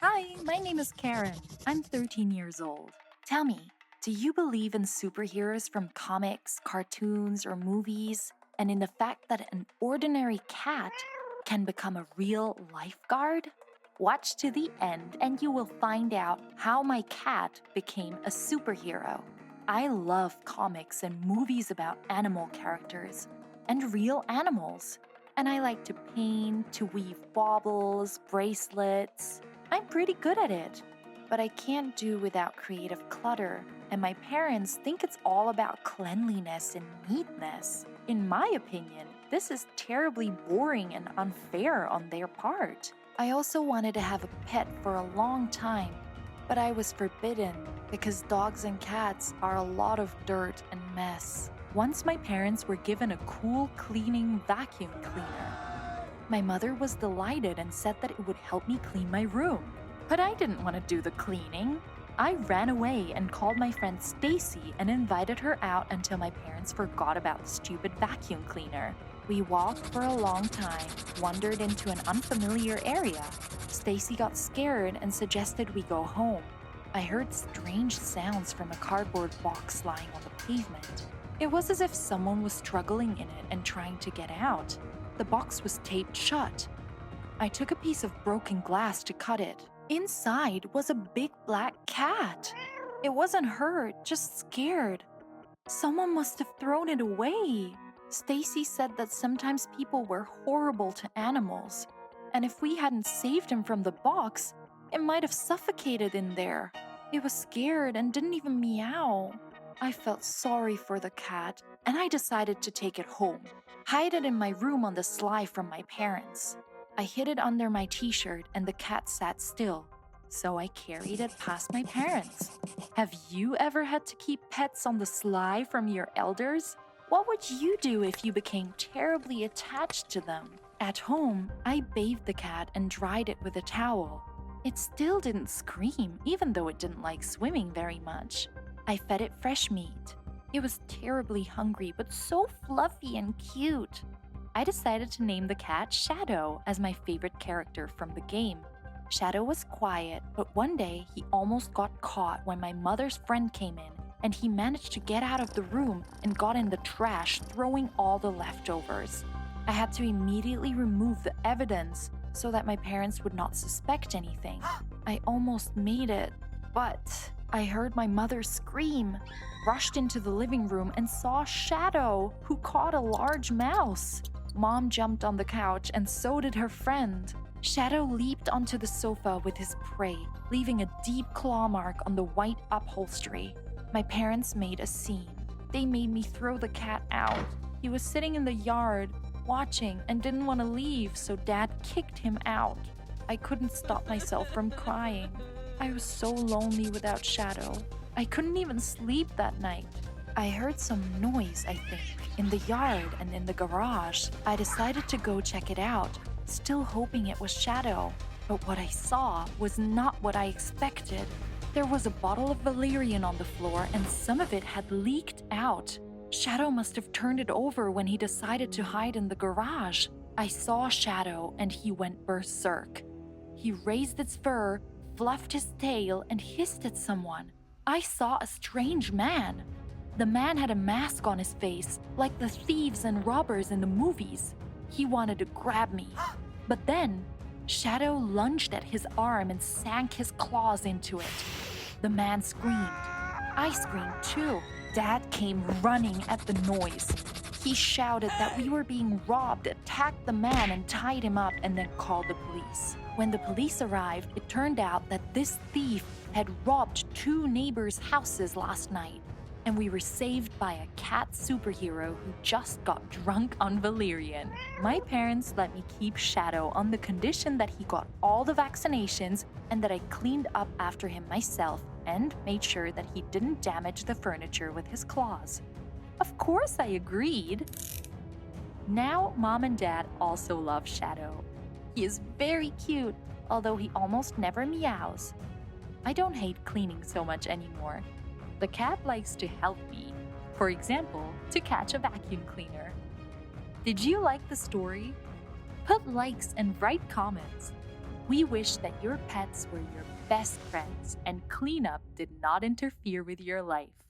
Hi, my name is Karen. I'm 13 years old. Tell me, do you believe in superheroes from comics, cartoons, or movies, and in the fact that an ordinary cat can become a real lifeguard? Watch to the end and you will find out how my cat became a superhero. I love comics and movies about animal characters and real animals. And I like to paint, to weave baubles, bracelets. I'm pretty good at it, but I can't do without creative clutter, and my parents think it's all about cleanliness and neatness. In my opinion, this is terribly boring and unfair on their part. I also wanted to have a pet for a long time, but I was forbidden because dogs and cats are a lot of dirt and mess. Once my parents were given a cool cleaning vacuum cleaner. My mother was delighted and said that it would help me clean my room. But I didn't want to do the cleaning. I ran away and called my friend Stacy and invited her out until my parents forgot about the stupid vacuum cleaner. We walked for a long time, wandered into an unfamiliar area. Stacy got scared and suggested we go home. I heard strange sounds from a cardboard box lying on the pavement. It was as if someone was struggling in it and trying to get out. The box was taped shut. I took a piece of broken glass to cut it. Inside was a big black cat. It wasn't hurt, just scared. Someone must have thrown it away. Stacy said that sometimes people were horrible to animals, and if we hadn't saved him from the box, it might have suffocated in there. It was scared and didn't even meow. I felt sorry for the cat, and I decided to take it home, hide it in my room on the sly from my parents. I hid it under my t-shirt and the cat sat still, so I carried it past my parents. Have you ever had to keep pets on the sly from your elders? What would you do if you became terribly attached to them? At home, I bathed the cat and dried it with a towel. It still didn't scream, even though it didn't like swimming very much. I fed it fresh meat. It was terribly hungry, but so fluffy and cute. I decided to name the cat Shadow as my favorite character from the game. Shadow was quiet, but one day he almost got caught when my mother's friend came in, and he managed to get out of the room and got in the trash, throwing all the leftovers. I had to immediately remove the evidence so that my parents would not suspect anything. I almost made it, but I heard my mother scream, rushed into the living room, and saw Shadow, who caught a large mouse. Mom jumped on the couch, and so did her friend. Shadow leaped onto the sofa with his prey, leaving a deep claw mark on the white upholstery. My parents made a scene. They made me throw the cat out. He was sitting in the yard, watching, and didn't want to leave, so Dad kicked him out. I couldn't stop myself from crying. I was so lonely without Shadow. I couldn't even sleep that night. I heard some noise, I think, in the yard and in the garage. I decided to go check it out, still hoping it was Shadow. But what I saw was not what I expected. There was a bottle of valerian on the floor and some of it had leaked out. Shadow must have turned it over when he decided to hide in the garage. I saw Shadow and he went berserk. He raised its fur, fluffed his tail, and hissed at someone. I saw a strange man. The man had a mask on his face, like the thieves and robbers in the movies. He wanted to grab me. But then, Shadow lunged at his arm and sank his claws into it. The man screamed. I screamed too. Dad came running at the noise. He shouted that we were being robbed, attacked the man, and tied him up, and then called the police. When the police arrived, it turned out that this thief had robbed 2 neighbors' houses last night, and we were saved by a cat superhero who just got drunk on valerian. My parents let me keep Shadow on the condition that he got all the vaccinations and that I cleaned up after him myself and made sure that he didn't damage the furniture with his claws. Of course I agreed. Now Mom and Dad also love Shadow. He is very cute, although he almost never meows. I don't hate cleaning so much anymore. The cat likes to help me, for example, to catch a vacuum cleaner. Did you like the story? Put likes and write comments. We wish that your pets were your best friends and cleanup did not interfere with your life.